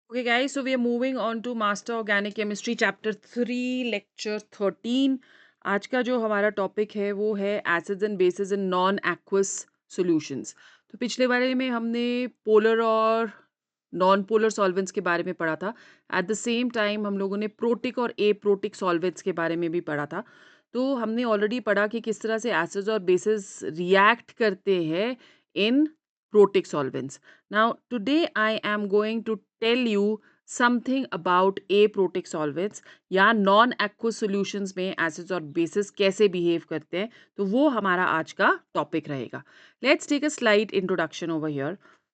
Okay, guys, so we are moving on to Master Organic Chemistry Chapter 3, Lecture 13. आज का जो हमारा topic है वो है acids and basis in non aqueous solutions. तो पिछले बारे में हमने पोलर और नॉन पोलर सॉल्वेंट्स के बारे में पढ़ा था। एट द सेम टाइम हम लोगों ने प्रोटिक और एप्रोटिक सॉल्वेंट्स के बारे में भी पढ़ा था। तो हमने ऑलरेडी पढ़ा कि किस तरह से एसिड्स और बेसिस रिएक्ट करते हैं इन protic solvents. Now, today I am going to tell you something about aprotic solvents या non aqueous solutions में acids और bases कैसे behave करते हैं, तो वो हमारा आज का topic रहेगा. Let's take a slight introduction over here.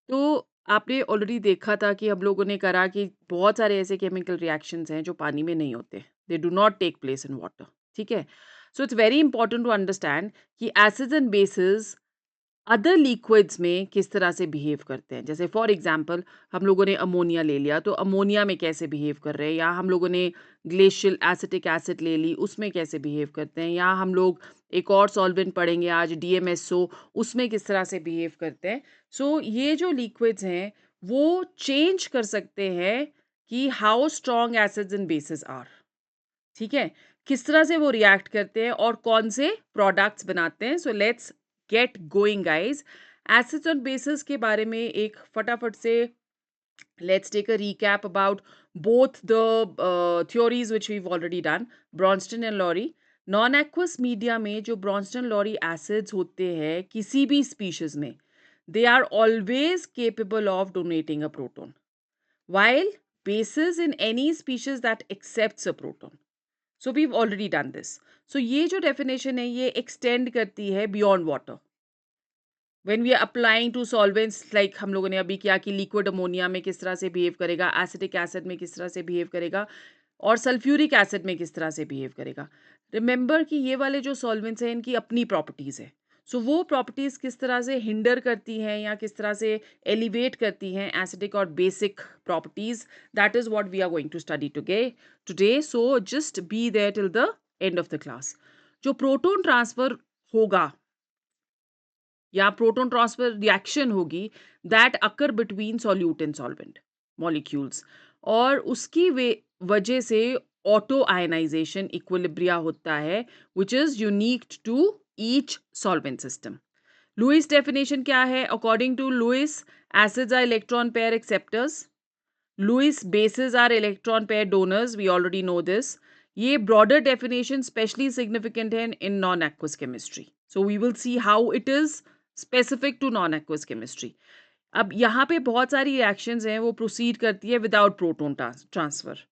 तो आपने ऑलरेडी देखा था कि हम लोगों ने करा कि बहुत सारे ऐसे केमिकल रिएक्शंस हैं जो पानी में नहीं होते. They do not take place in water. ठीक है. So it's very important to understand कि acids and bases other liquids में किस तरह से बिहेव करते हैं। जैसे फॉर एग्जांपल हम लोगों ने अमोनिया ले लिया, तो अमोनिया में कैसे बिहेव कर रहे हैं, या हम लोगों ने ग्लेशियल एसिटिक एसिड ले ली, उसमें कैसे बिहेव करते हैं, या हम लोग एक और सॉल्वेंट पढ़ेंगे आज डीएमएसओ, उसमें किस तरह से बिहेव करते हैं। सो ये जो लिक्विड्स हैं वो चेंज कर सकते हैं कि how strong acids and bases are. ठीक है, किस तरह से वो रिएक्ट करते हैं और कौन से प्रोडक्ट्स बनाते हैं। So let's get going guys. Acids और बेसिस के बारे में एक फटाफट से let's take a recap about both the theories which we've already done, Bronston and Lowry. Non aqueous media में जो ब्रॉन्स्टन लॉरी एसिड्स होते हैं किसी भी स्पीशीज में, they are always capable of donating a proton, while bases in any species that accepts a proton. So we've already done this. So ये जो definition है ये extend करती है beyond water. When we are applying to solvents like हम लोगों ने अभी किया कि liquid ammonia में किस तरह से behave करेगा, acetic acid में किस तरह से behave करेगा, और sulfuric acid में किस तरह से behave करेगा. Remember कि ये वाले जो solvents हैं इनकी अपनी properties है. सो वो प्रॉपर्टीज किस तरह से हिंडर करती हैं या किस तरह से एलिवेट करती हैं एसिडिक और basic properties, that is what we are going to study today. So just be there till the end of the class. जो प्रोटॉन ट्रांसफर होगा या प्रोटॉन ट्रांसफर रिएक्शन होगी, that occur between solute and solvent molecules, और उसकी वजह से auto ionization equilibria होता है which is unique to each solvent system. Lewis definition क्या है? According to Lewis, acids are electron pair acceptors, Louis basis are electron pair donors, we already know this. ये broader definition specially significant है in non aqueous chemistry. So we will see how it is specific to non aqueous chemistry. अब यहाँ पे बहुत सारी reactions हैं वो proceed करती है without proton transfer.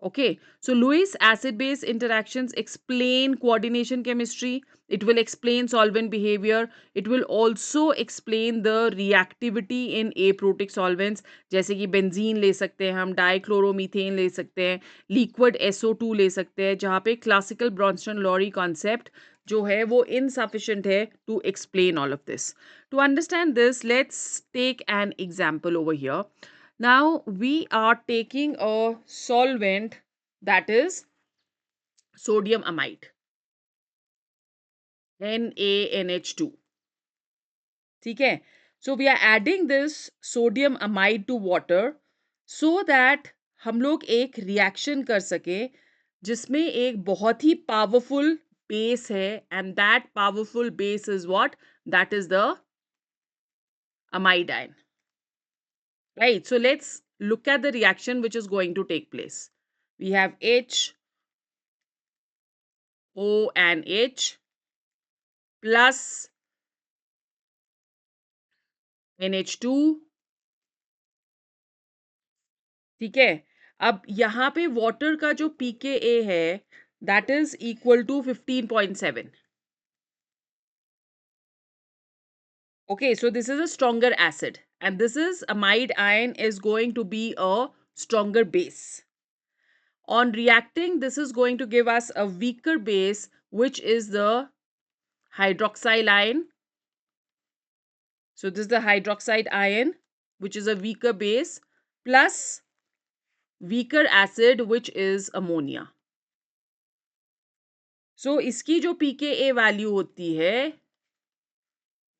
Okay, so Lewis acid base interactions explain coordination chemistry. It will explain solvent behavior. It will also explain the reactivity in aprotic solvents. जैसे कि बेंजीन ले सकते हैं हम, डाइक्लोरोमीथेन ले सकते हैं, लिक्विड SO2 ले सकते हैं, जहाँ पे क्लासिकल ब्रॉन्स्टन लॉरी कॉन्सेप्ट जो है वो insufficient है to explain all of this. To understand this, let's take an example over here. Now we are taking a solvent that is sodium amide, NaNH2. ठीक है. So we are adding this sodium amide to water so that हम लोग एक reaction कर सके जिसमें एक बहुत ही पावरफुल बेस है, and that powerful base is what? That is the amide ion. Right? So let's look at the reaction which is going to take place. We have H, O and H plus NH2. ठीक है. अब यहाँ पे water का जो pKa है that is equal to 15.7. Okay, so this is a stronger acid and this is amide ion is going to be a stronger base. On reacting, this is going to give us a weaker base which is the hydroxyl ion. So this is the hydroxide ion which is a weaker base plus weaker acid which is ammonia. So इसकी जो pKa value होती है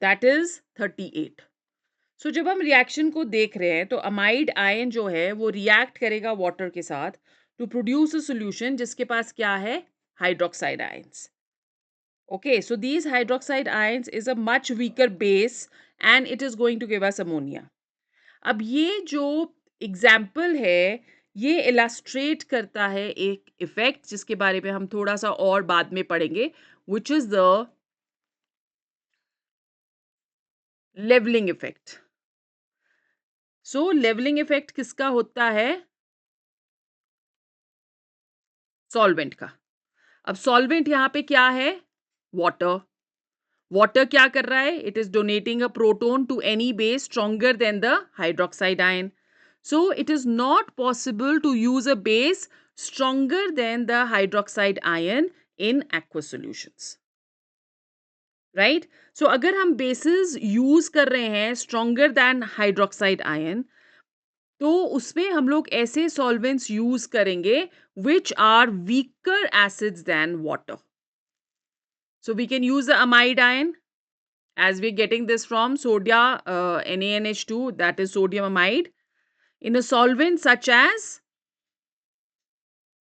that is 38. सो जब हम reaction को देख रहे हैं तो अमाइड आयन जो है वो रिएक्ट करेगा वाटर के साथ टू प्रोड्यूस अ सॉल्यूशन जिसके पास क्या है, hydroxide ions. Okay, so these hydroxide ions is a much weaker base and it is going to give us ammonia. अब ये जो एग्जाम्पल है ये इलास्ट्रेट करता है एक इफेक्ट जिसके बारे में हम थोड़ा सा और बाद में पढ़ेंगे, which is the levelling effect. So levelling effect किसका होता है, सॉल्वेंट का. अब सॉल्वेंट यहाँ पे क्या है, वाटर. वाटर क्या कर रहा है, it is donating a proton to any base stronger than the hydroxide ion. So it is not possible to use a base stronger than the hydroxide ion in aqueous solutions. Right? So अगर हम bases use कर रहे हैं stronger than hydroxide ion, तो उसमें हम लोग ऐसे solvents use करेंगे which are weaker acids than water. So we can use the amide ion as we're getting this from sodium NaNH2, that is sodium amide, in a solvent such as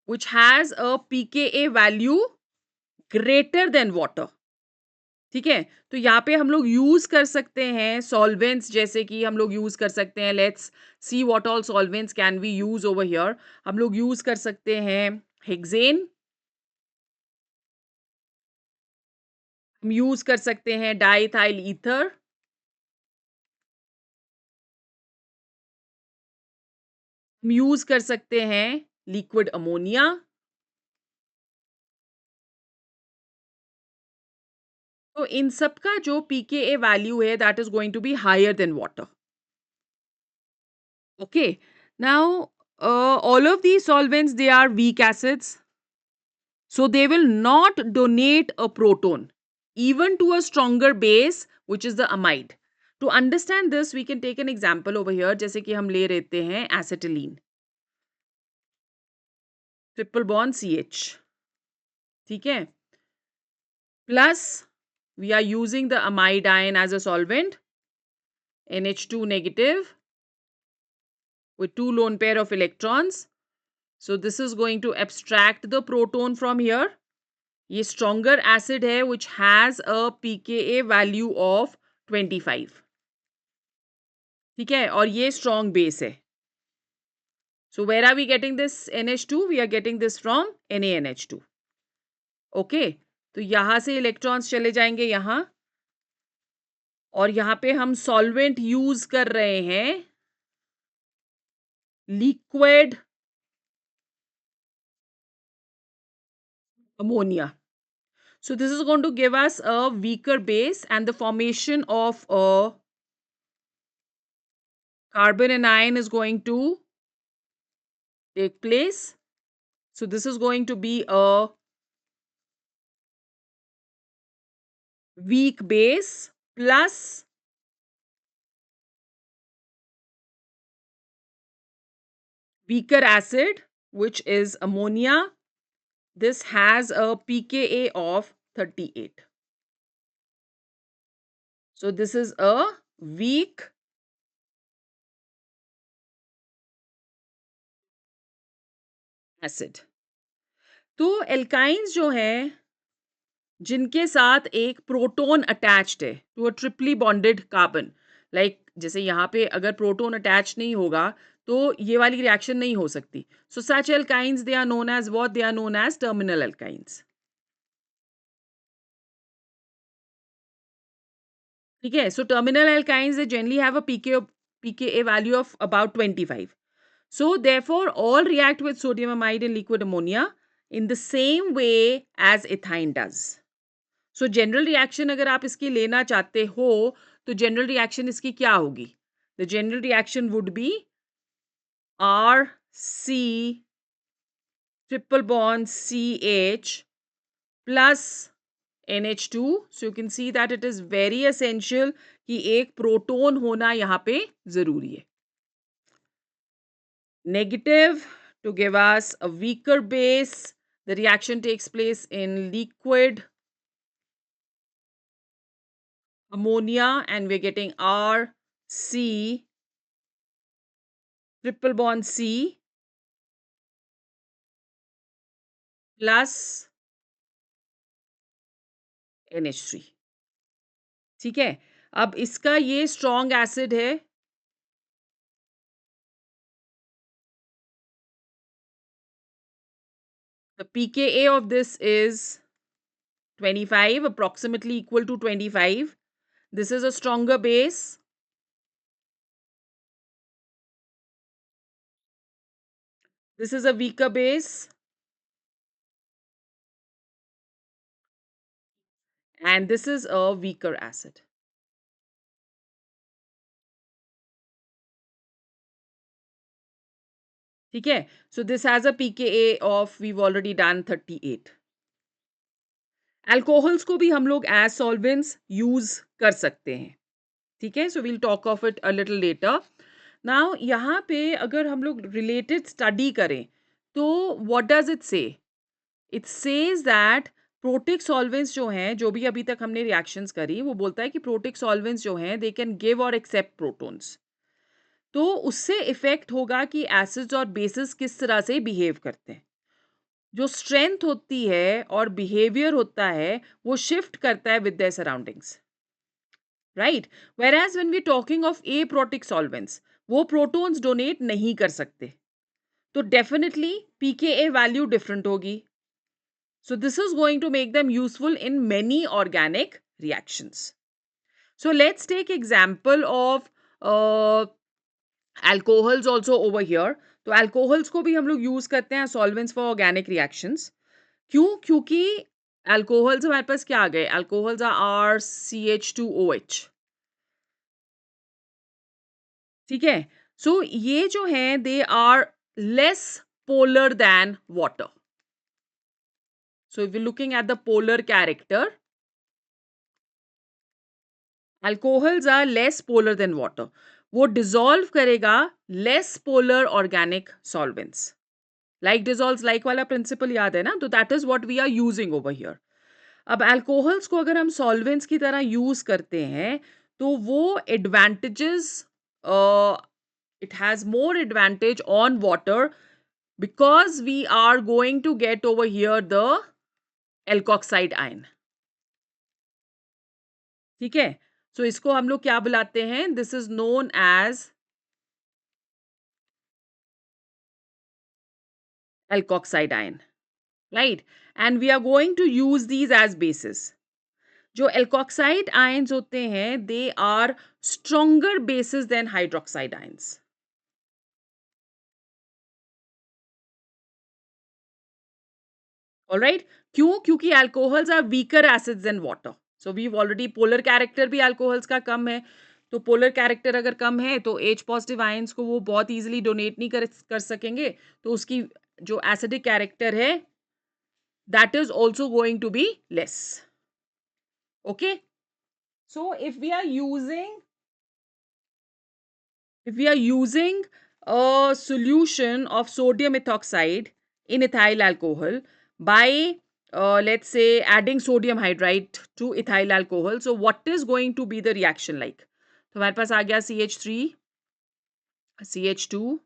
which has a pKa value greater than water. ठीक है, तो यहाँ पे हम लोग use कर सकते हैं सॉल्वेंट्स, जैसे कि हम लोग यूज कर सकते हैं, let's see what all solvents can we use over here. हम लोग यूज कर सकते हैं हेक्सेन, हम यूज कर सकते हैं डाइथाइल ईथर, हम यूज कर सकते हैं लिक्विड अमोनिया. तो इन सब का जो pKa वैल्यू है that is going to be higher than water. Okay. Now, all of these solvents, they are weak acids. So they will not donate a proton even to a stronger base, which is the amide. To understand this, we can take an example over here. जैसे कि हम ले लेते हैं acetylene, triple bond CH. ठीक है. Plus, we are using the amide ion as a solvent, NH2 negative with two lone pair of electrons. So this is going to abstract the proton from here. ये stronger acid है which has a pKa value of 25. ठीक है, और ये strong base है. So where are we getting this NH2? We are getting this from NaNH2. Okay, तो यहाँ से इलेक्ट्रॉन्स चले जाएंगे यहाँ, और यहाँ पे हम सॉल्वेंट यूज कर रहे हैं liquid ammonia. So this is going to give us a weaker base and the formation of a carbon anion is going to take place. So this is going to be a weak base plus weaker acid, which is ammonia. This has a pKa of 38. So this is a weak acid. तो alkynes जो है जिनके साथ एक proton attached है to a triply bonded carbon, like जैसे यहाँ पे अगर प्रोटोन अटैच नहीं होगा तो ये वाली रिएक्शन नहीं हो सकती. So such alkynes they are known as what, they are known as terminal alkynes. ठीक है, so terminal alkynes they generally have a pKa value of about 25. So therefore all react with sodium amide and liquid ammonia in the same way as ethyne does. So general reaction अगर आप इसकी लेना चाहते हो तो general reaction इसकी क्या होगी? The general reaction would be RC triple bond CH plus NH2. So you can see that it is very essential कि एक प्रोटोन होना यहाँ पे जरूरी है. Negative to give us a weaker base. The reaction takes place in liquid ammonia and we're getting RCH C, triple bond C plus NH3. ठीक है, अब इसका ये स्ट्रॉन्ग एसिड है. The pKa of this is 25, approximately equal to 25. This is a stronger base. This is a weaker base. And this is a weaker acid. ठीक है, so this has a pKa of, we've already done 38. Alcohols को भी हम लोग as solvents use कर सकते हैं. ठीक है, so we'll talk of it a little later. Now यहाँ पे अगर हम लोग related study करें तो what does it say? It says that protic solvents जो हैं, जो भी अभी तक हमने रिएक्शंस करी, वो बोलता है कि प्रोटिक सॉल्वेंट्स जो हैं दे कैन गिव और एक्सेप्ट प्रोटॉन्स. तो उससे इफेक्ट होगा कि एसिड्स और बेसिस किस तरह से बिहेव करते हैं. जो स्ट्रेंथ होती है और बिहेवियर होता है वो शिफ्ट करता है with their surroundings, right. Whereas when we talking of aprotic solvents, वो प्रोटॉन्स डोनेट नहीं कर सकते, तो डेफिनेटली पीकेए वैल्यू डिफरेंट होगी. So this is going to make them useful in many organic reactions. So let's take example of alcohols also over here. तो alcohols को भी हम लोग use करते हैं solvents for organic reactions. क्यों? क्योंकि alcohols हमारे पास क्या आ गए? Alcohols are RCH2OH. ठीक है? So ये जो हैं they are less polar than water. So if we're looking at the polar character, alcohols are less polar than water. वो डिसॉल्व करेगा less polar organic solvents. Like dissolves like वाला principle याद है ना, तो that is what we are using over here. अब alcohols को अगर हम सॉल्वेंट्स की तरह यूज करते हैं तो वो advantages, it has more advantage on water because we are going to get over here the alkoxide ion. ठीक है, सो इसको हम लोग क्या बुलाते हैं? This is known as alkoxide ion, right? And we are going to use these as bases. जो alkoxide ions होते हैं they are stronger bases than hydroxide ions. All right, क्यों? क्योंकि alcohols are weaker acids than water. So we've already polar character भी alcohols का कम है, तो polar character अगर कम है तो H पॉजिटिव आयंस को वो बहुत इजीली डोनेट नहीं कर सकेंगे, तो उसकी जो एसिडिक कैरेक्टर है that is also going to be less. Okay, so if we are using a solution of sodium ethoxide in ethyl alcohol by let's say adding sodium hydride to ethyl alcohol, so what is going to be the reaction like? तो हमारे पास आ गया CH3 CH2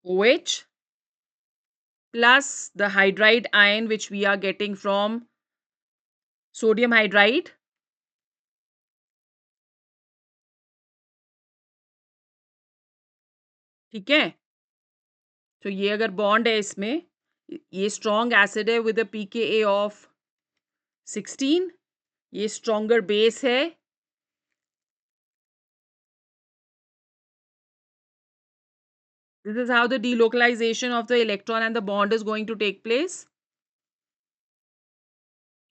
OH plus the hydride ion which we are getting from sodium hydride. ठीक है, तो ये अगर bond है इसमें, ये स्ट्रॉन्ग एसिड है विद अ पीकेए ऑफ 16, ये स्ट्रॉन्गर बेस है. This is how the delocalization of the electron and the bond is going to take place.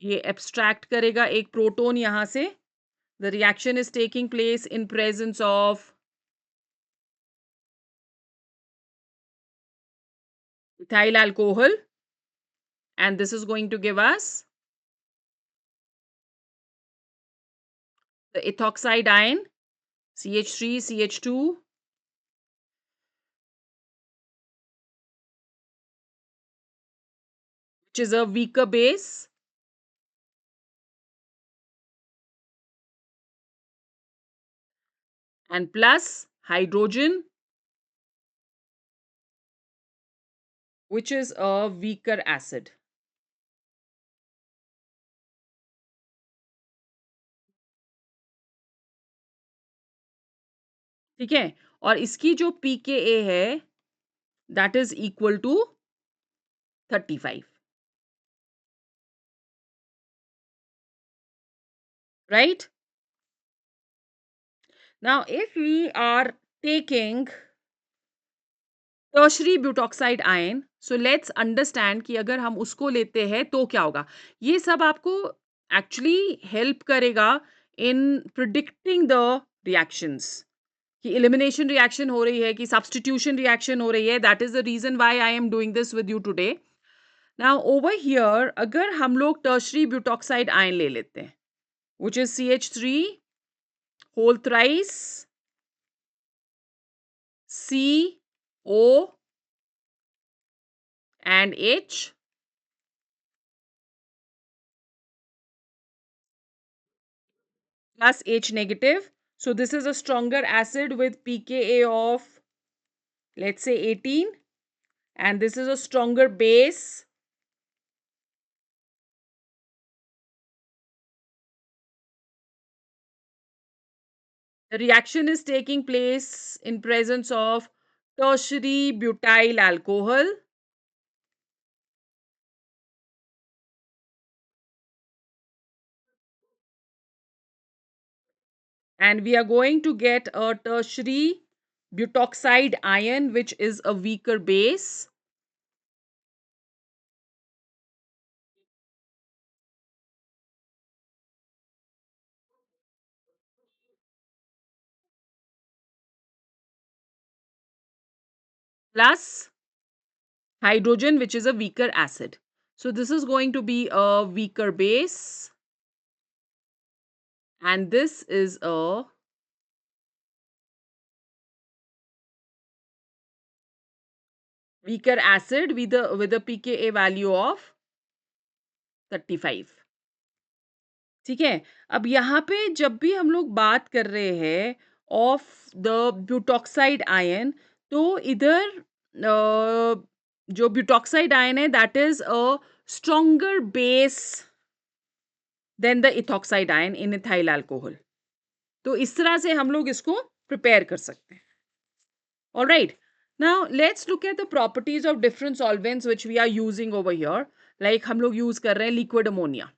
ये abstract करेगा एक प्रोटॉन यहां से. The reaction is taking place in presence of ethyl alcohol, and this is going to give us the ethoxide ion CH3 CH2, which is a weaker base. and plus hydrogen, which is a weaker acid. ठीक है, और इसकी जो pKa है that is equal to 35, right? Now if we are taking tertiary butoxide ion, so let's understand कि अगर हम उसको लेते हैं तो क्या होगा। ये सब आपको एक्चुअली हेल्प करेगा इन प्रिडिक्टिंग द रिएक्शंस, कि एलिमिनेशन रिएक्शन हो रही है कि सब्स्टिट्यूशन रिएक्शन हो रही है। That is the reason why I am doing this with you today. Now over here अगर हम लोग टर्शरी ब्यूटॉक्साइड आयन ले लेते हैं which is CH3 whole thrice CO and H plus H negative. So this is a stronger acid with pKa of, let's say, 18, and this is a stronger base. The reaction is taking place in presence of tertiary butyl alcohol, and we are going to get a tertiary butoxide ion which is a weaker base, plus hydrogen which is a weaker acid. So this is going to be a weaker base, and this is a weaker acid with a pKa value of 35। ठीक है, अब यहाँ पे जब भी हम लोग बात कर रहे हैं ऑफ द ब्यूटॉक्साइड आयन, तो इधर जो ब्यूटॉक्साइड आयन है that is a stronger base than the ethoxide ion in ethyl alcohol. तो इस तरह से हम लोग इसको प्रिपेयर कर सकते हैं। All right. Now let's look at the properties of different solvents which we are using over here. Like हम लोग यूज कर रहे हैं लिक्विड अमोनिया,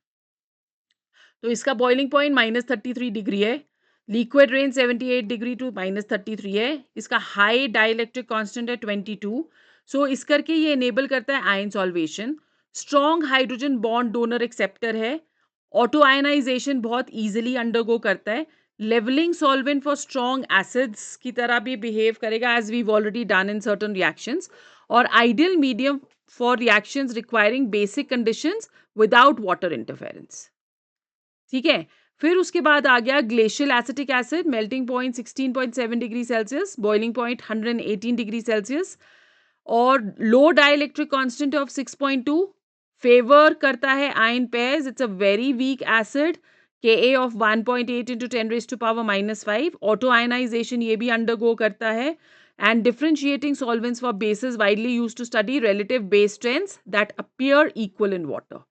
तो इसका बॉइलिंग पॉइंट -33 डिग्री है, लिक्विड रेंज 78 डिग्री टू -33 है, इसका हाई डाइलेक्ट्रिक कांस्टेंट है 22। सो इस करके ये इनेबल करता है ion solvation. Strong hydrogen bond donor acceptor है, ऑटो आयनाइजेशन बहुत इजीली अंडरगो करता है, levelling solvent for strong acids की तरह भी बिहेव करेगा as we already done in certain reactions, और ideal medium for reactions requiring basic conditions without water interference. ठीक है, फिर उसके बाद आ गया glacial acetic acid, melting point 16.7 degree Celsius, boiling point 118 degree Celsius, और low dielectric constant of 6.2, favour करता है ion pairs, it's a very weak acid, Ka of 1.8 into 10⁻⁻⁵, auto ionization ये भी अंडरगो करता है, and differentiating solvents for bases widely used to study relative base strengths that appear equal in water.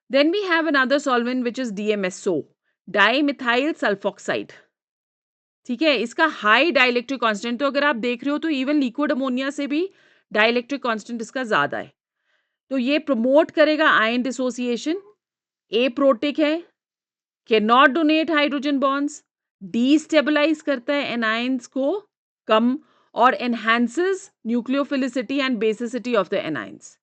Then we have another solvent which is DMSO, dimethyl sulfoxide। ठीक है, इसका high dielectric constant, तो अगर आप देख रहे हो तो इवन लिक्विड अमोनिया से भी डाइलेक्ट्रिक कांस्टेंट इसका ज्यादा है, तो ये प्रमोट करेगा आयन डिसोसिएशन, ए प्रोटिक है, can not donate hydrogen bonds, destabilise करता है एनायंस को कम, और enhances nucleophilicity and basicity of the anions.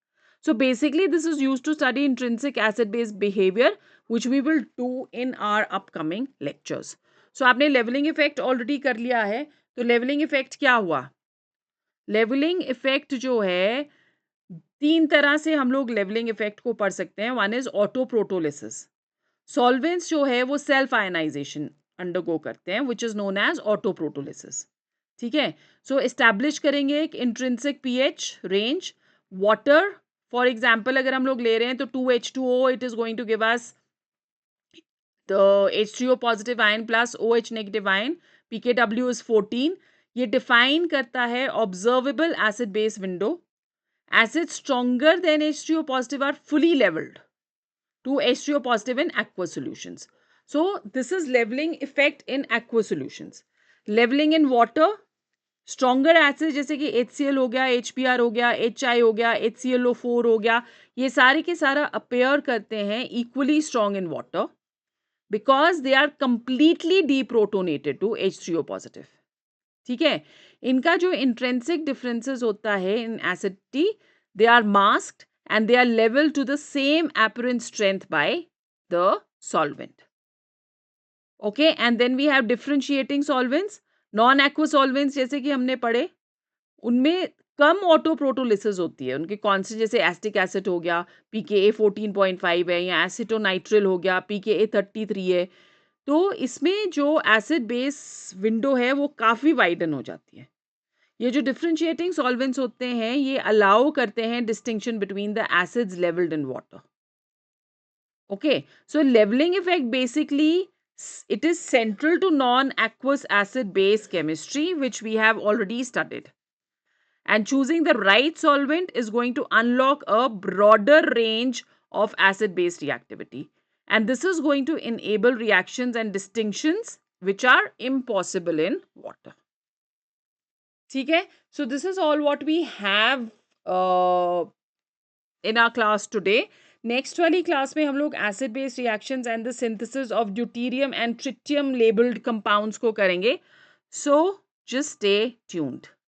So basically this is used to study intrinsic acid base behavior which we will do in our upcoming lectures. So आपने leveling effect already कर लिया है, तो leveling effect क्या हुआ? leveling effect जो है, तीन तरह से हम लोग leveling effect को पढ़ सकते हैं। one is auto protolysis, solvents जो है वो self ionization undergo करते हैं which is known as auto protolysis। ठीक है, सो एस्टैब्लिश करेंगे एक intrinsic pH range, water for example अगर हम लोग ले रहे हैं तो 2H2O, it is going to give us the H3O positive ion plus OH negative ion, pKw is 14. ये डिफाइन करता है observable acid base window. Acids stronger than H3O positive are fully leveled to H3O positive in aqueous solutions. So this is leveling effect in aqueous solutions. Leveling in water, stronger acids जैसे कि HCl हो गया, HBr हो गया, HI हो गया, HClO4 हो गया, ये सारे के सारा appear करते हैं equally strong in water because they are completely deprotonated to H3O positive. ठीक है. इनका जो इंट्रेंसिक डिफरेंसेस होता है in acidity, they are masked and they are level to the same apparent strength by the solvent. Okay, and then we have differentiating solvents. Non aqueous solvents जैसे कि हमने पढ़े, उनमें कम ऑटो प्रोटोलिसिस होती है. उनके कॉन्सेंट जैसे एसिटिक एसिड हो गया, pKa 14.5 है, या एसिटोनाइट्रिल हो गया, pKa 33 है. तो इसमें जो एसिड बेस विंडो है वो काफ़ी वाइडन हो जाती है. ये जो डिफरेंशिएटिंग सॉल्वेंट्स होते हैं ये अलाउ करते हैं distinction between the acids levelled in water. Okay, so levelling effect basically it is central to non-aqueous acid-base chemistry, which we have already studied. And choosing the right solvent is going to unlock a broader range of acid-base reactivity. And this is going to enable reactions and distinctions which are impossible in water. ठीक है? So this is all what we have in our class today. Next वाली class में हम लोग acid based reactions and the synthesis of deuterium and tritium labelled compounds को करेंगे. So just stay tuned.